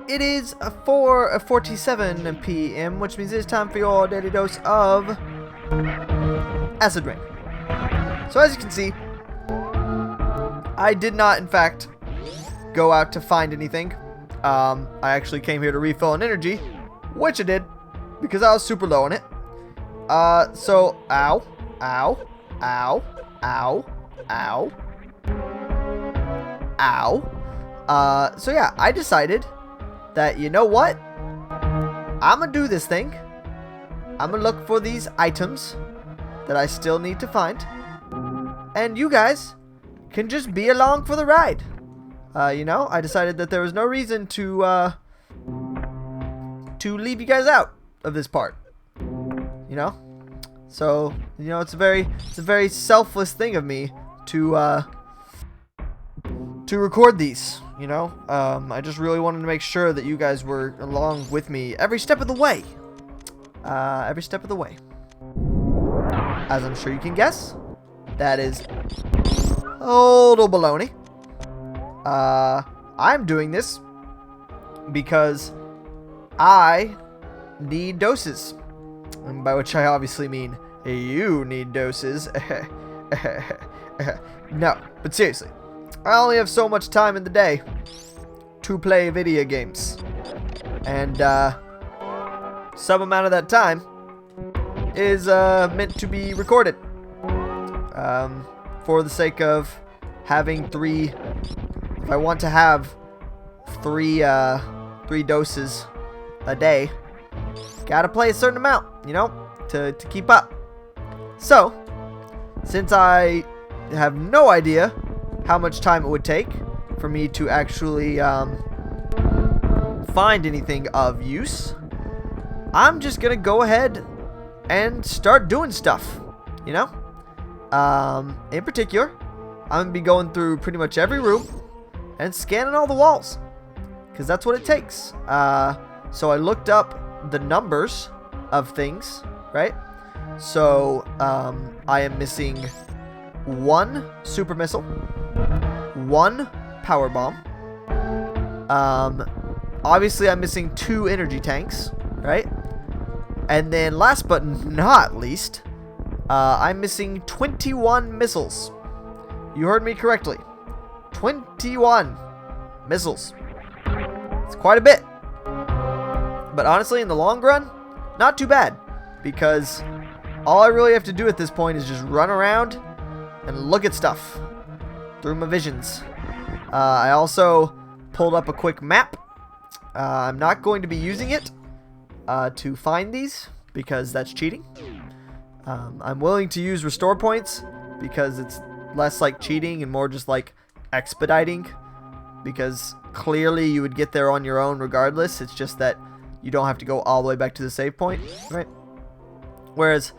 it is 4:47 p.m., which means it's time for your daily dose of acid rain. So as you can see, I did not, in fact, go out to find anything. I actually came here to refill an energy, which I did, because I was super low on it. So, ow, ow, ow, ow, ow, ow. So yeah, I decided that, you know what? I'm gonna do this thing. I'm gonna look for these items that I still need to find. And you guys can just be along for the ride. You know, I decided that there was no reason to leave you guys out of this part. You know? So, you know, it's a very selfless thing of me to record these, you know? I just really wanted to make sure that you guys were along with me every step of the way. Every step of the way. As I'm sure you can guess, that is total baloney. I'm doing this because I need doses. And by which I obviously mean you need doses. No, but seriously, I only have so much time in the day to play video games. And some amount of that time is meant to be recorded. For the sake of having if I want to have three doses a day, gotta play a certain amount, you know, to keep up. So, since I have no idea how much time it would take for me to actually find anything of use, I'm just gonna go ahead and start doing stuff, you know? In particular, I'm gonna be going through pretty much every room and scanning all the walls, because that's what it takes. So I looked up the numbers of things, right? So I am missing 1 super missile, 1 power bomb. Obviously I'm missing 2 energy tanks, right? And then last but not least, I'm missing 21 missiles. You heard me correctly. 21 missiles. It's quite a bit. But honestly, in the long run, not too bad. Because all I really have to do at this point is just run around and look at stuff through my visions. I also pulled up a quick map. I'm not going to be using it to find these, because that's cheating. I'm willing to use restore points because it's less like cheating and more just like expediting, because clearly you would get there on your own regardless. It's just that you don't have to go all the way back to the save point, right? Whereas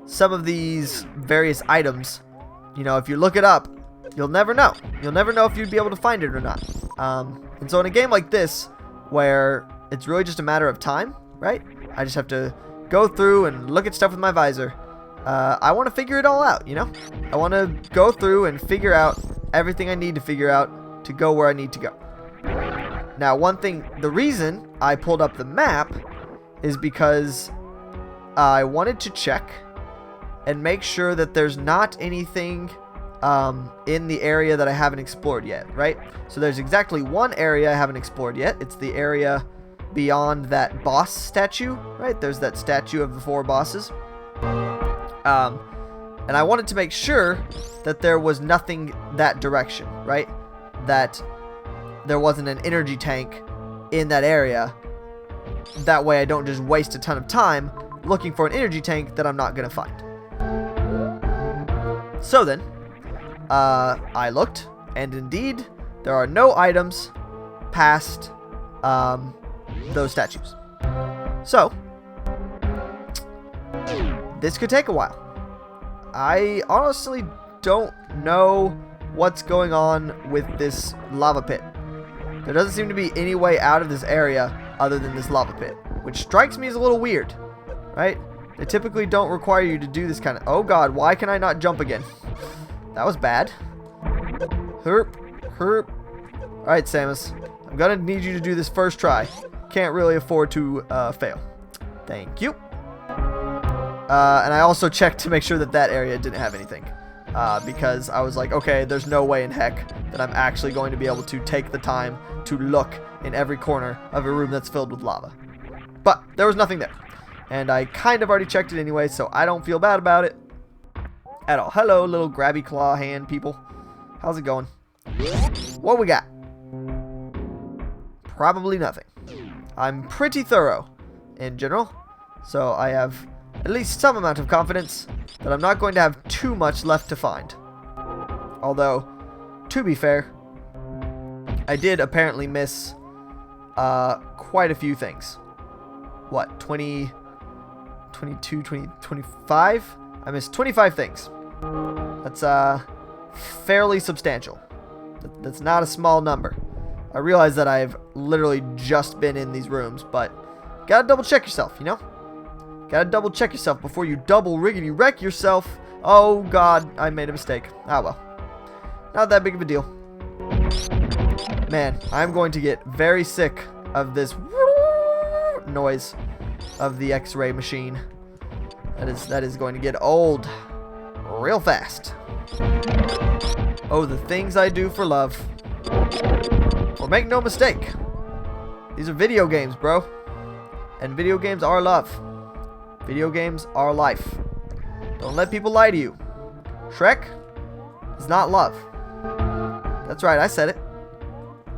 some of these various items, you know, if you look it up, you'll never know. You'll never know if you'd be able to find it or not. And so in a game like this, where it's really just a matter of time, right? I just have to go through and look at stuff with my visor. I want to figure it all out, you know? I want to go through and figure out everything I need to figure out to go where I need to go. Now, the reason I pulled up the map is because I wanted to check and make sure that there's not anything in the area that I haven't explored yet, right? So there's exactly one area I haven't explored yet. It's the area beyond that boss statue, right? There's that statue of the 4 bosses. And I wanted to make sure that there was nothing that direction, right? That there wasn't an energy tank in that area. That way I don't just waste a ton of time looking for an energy tank that I'm not going to find. So then, I looked, and indeed, there are no items past those statues. So, this could take a while. I honestly don't know what's going on with this lava pit. There doesn't seem to be any way out of this area other than this lava pit, which strikes me as a little weird, right? They typically don't require you to do this kind of... Oh god, why can I not jump again? That was bad. Herp, herp. Alright, Samus. I'm gonna need you to do this first try. Can't really afford to fail. Thank you. And I also checked to make sure that that area didn't have anything. Because I was like, okay, there's no way in heck that I'm actually going to be able to take the time to look in every corner of a room that's filled with lava. But there was nothing there. And I kind of already checked it anyway, so I don't feel bad about it at all. Hello, little grabby claw hand people. How's it going? What we got? Probably nothing. I'm pretty thorough in general, so I have at least some amount of confidence that I'm not going to have too much left to find. Although, to be fair, I did apparently miss quite a few things. What, 20, 22, 20, 25? I missed 25 things. That's fairly substantial. That's not a small number. I realize that I've literally just been in these rooms, but gotta double check yourself, you know? Gotta double check yourself before you double riggedy wreck yourself. Oh god, I made a mistake. Ah well. Not that big of a deal. Man, I'm going to get very sick of this noise of the X-ray machine. That is going to get old real fast. Oh, the things I do for love. Or make no mistake, these are video games, bro. And video games are love. Video games are life. Don't let people lie to you. Shrek is not love. That's right, I said it.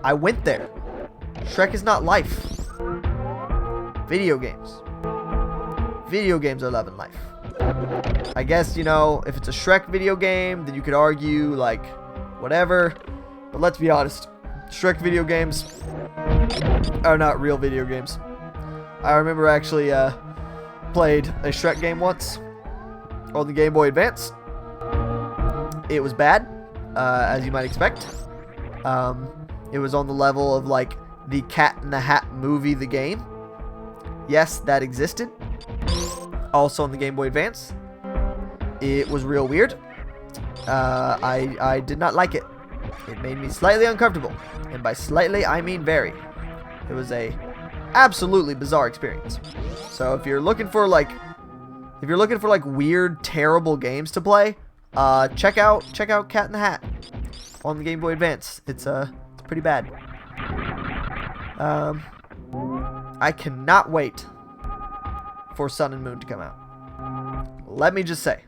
I went there. Shrek is not life. Video games. Video games are love and life. I guess, you know, if it's a Shrek video game, then you could argue, like, whatever. But let's be honest. Shrek video games are not real video games. I remember actually played a Shrek game once on the Game Boy Advance. It was bad, as you might expect. It was on the level of like the Cat in the Hat movie, the game. Yes, that existed. Also on the Game Boy Advance. It was real weird. I did not like it. It made me slightly uncomfortable. And by slightly, I mean very. It was a absolutely bizarre experience. So if you're looking for like weird, terrible games to play, check out Cat in the Hat on the Game Boy Advance. It's pretty bad. I cannot wait for Sun and Moon to come out. Let me just say,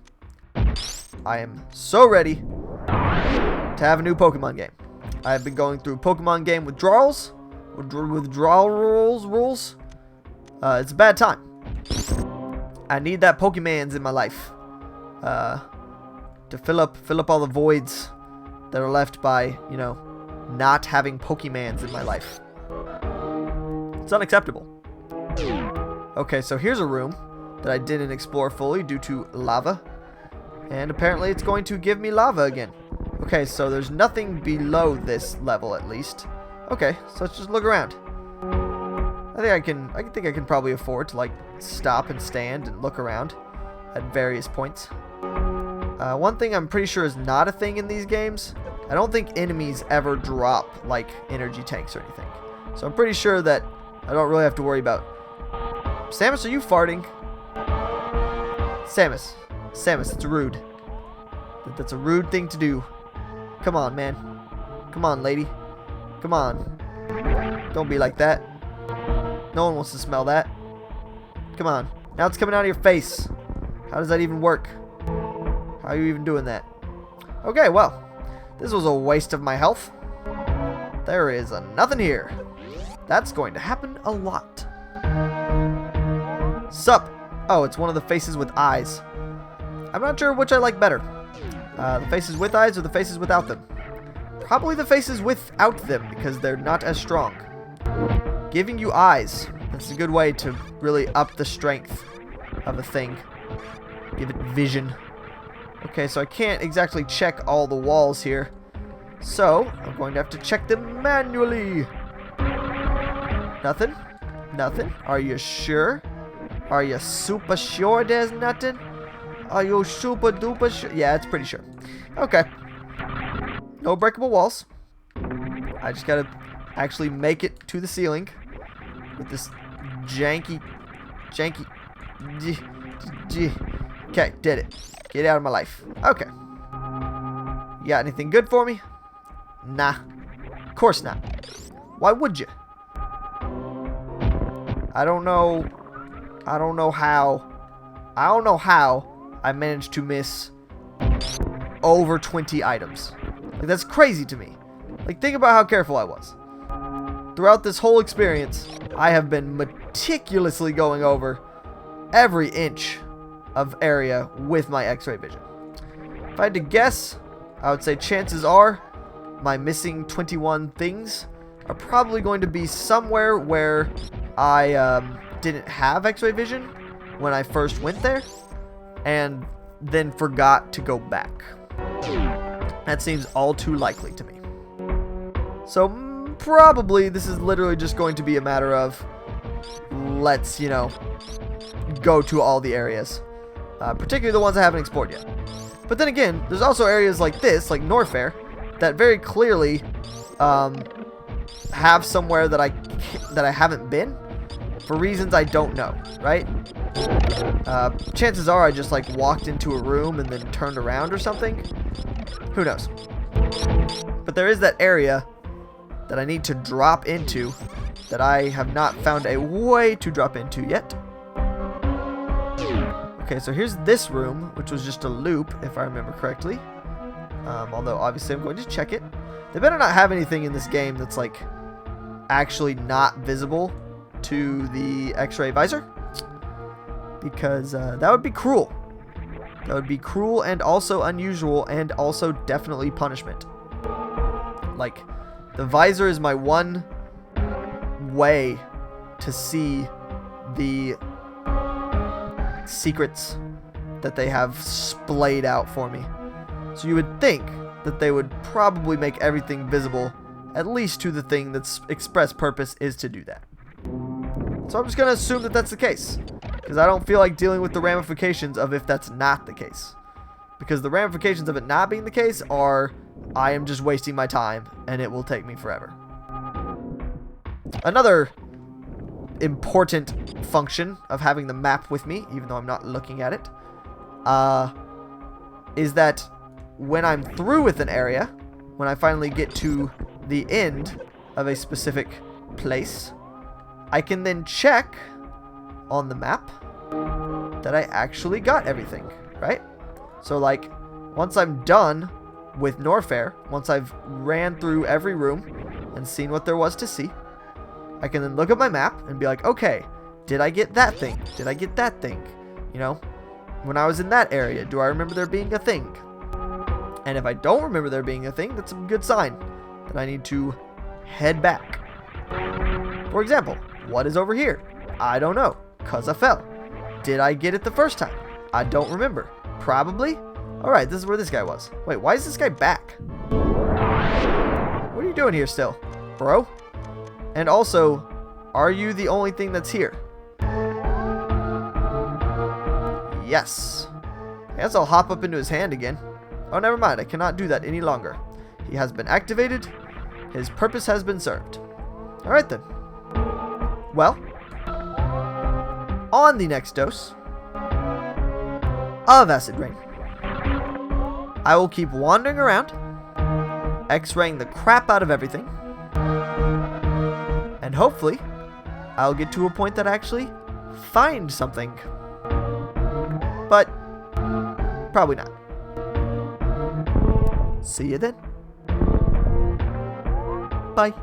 I am so ready to have a new Pokemon game. I've been going through Pokemon game withdrawals. Rules. It's a bad time. I need that Pokemans in my life. To fill up all the voids that are left by, you know, not having Pokemans in my life. It's unacceptable. Okay, so here's a room that I didn't explore fully due to lava. And apparently it's going to give me lava again. Okay, so there's nothing below this level at least. Okay, so let's just look around. I think I can probably afford to like stop and stand and look around at various points. One thing I'm pretty sure is not a thing in these games. I don't think enemies ever drop like energy tanks or anything. So I'm pretty sure that I don't really have to worry about. Samus, are you farting? Samus, it's rude. That's a rude thing to do. Come on, man. Come on, lady. Come on. Don't be like that. No one wants to smell that. Come on. Now it's coming out of your face. How does that even work? How are you even doing that? Okay, well. This was a waste of my health. There is nothing here. That's going to happen a lot. Sup? Oh, it's one of the faces with eyes. I'm not sure which I like better. The faces with eyes or the faces without them? Probably the faces without them because they're not as strong. Giving you eyes. That's a good way to really up the strength of a thing. Give it vision. Okay, so I can't exactly check all the walls here. So, I'm going to have to check them manually. Nothing? Nothing? Are you sure? Are you super sure there's nothing? Are you super duper sure? Yeah, it's pretty sure. Okay. No breakable walls. I just gotta actually make it to the ceiling with this janky. Okay, did it. Get out of my life. Okay. You got anything good for me? Nah. Of course not. Why would you? I don't know how I managed to miss over 20 items. Like, that's crazy to me. Like, think about how careful I was. Throughout this whole experience, I have been meticulously going over every inch of area with my X-ray vision. If I had to guess, I would say chances are my missing 21 things are probably going to be somewhere where I didn't have X-ray vision when I first went there and then forgot to go back. That seems all too likely to me. So probably this is literally just going to be a matter of let's, go to all the areas. Particularly the ones I haven't explored yet. But then again, there's also areas like this, like Norfair, that very clearly have somewhere that I haven't been for reasons I don't know, right? Chances are I just like walked into a room and then turned around or something. Who knows? But there is that area that I need to drop into that I have not found a way to drop into yet. Okay, so here's this room, which was just a loop, if I remember correctly. Although, obviously, I'm going to check it. They better not have anything in this game that's, like, actually not visible to the X-ray visor. Because that would be cruel. That would be cruel and also unusual and also definitely punishment. Like, the visor is my one way to see the secrets that they have splayed out for me. So you would think that they would probably make everything visible, at least to the thing that's express purpose is to do that. So I'm just going to assume that that's the case, because I don't feel like dealing with the ramifications of if that's not the case. Because the ramifications of it not being the case are I am just wasting my time and it will take me forever. Another important function of having the map with me, even though I'm not looking at it, is that when I'm through with an area, when I finally get to the end of a specific place, I can then check on the map that I actually got everything, right? So like, once I'm done with Norfair, once I've ran through every room and seen what there was to see, I can then look at my map and be like, okay, did I get that thing? Did I get that thing? When I was in that area, do I remember there being a thing? And if I don't remember there being a thing, that's a good sign that I need to head back. For example, what is over here? I don't know, because I fell. Did I get it the first time? I don't remember. Probably. Alright, this is where this guy was. Wait, why is this guy back? What are you doing here still, bro? And also, are you the only thing that's here? Yes. I guess I'll hop up into his hand again. Oh, never mind. I cannot do that any longer. He has been activated. His purpose has been served. Alright then. Well, on the next dose of Acid Rain, I will keep wandering around, X-raying the crap out of everything, and hopefully, I'll get to a point that I actually find something. But, probably not. See you then. Bye.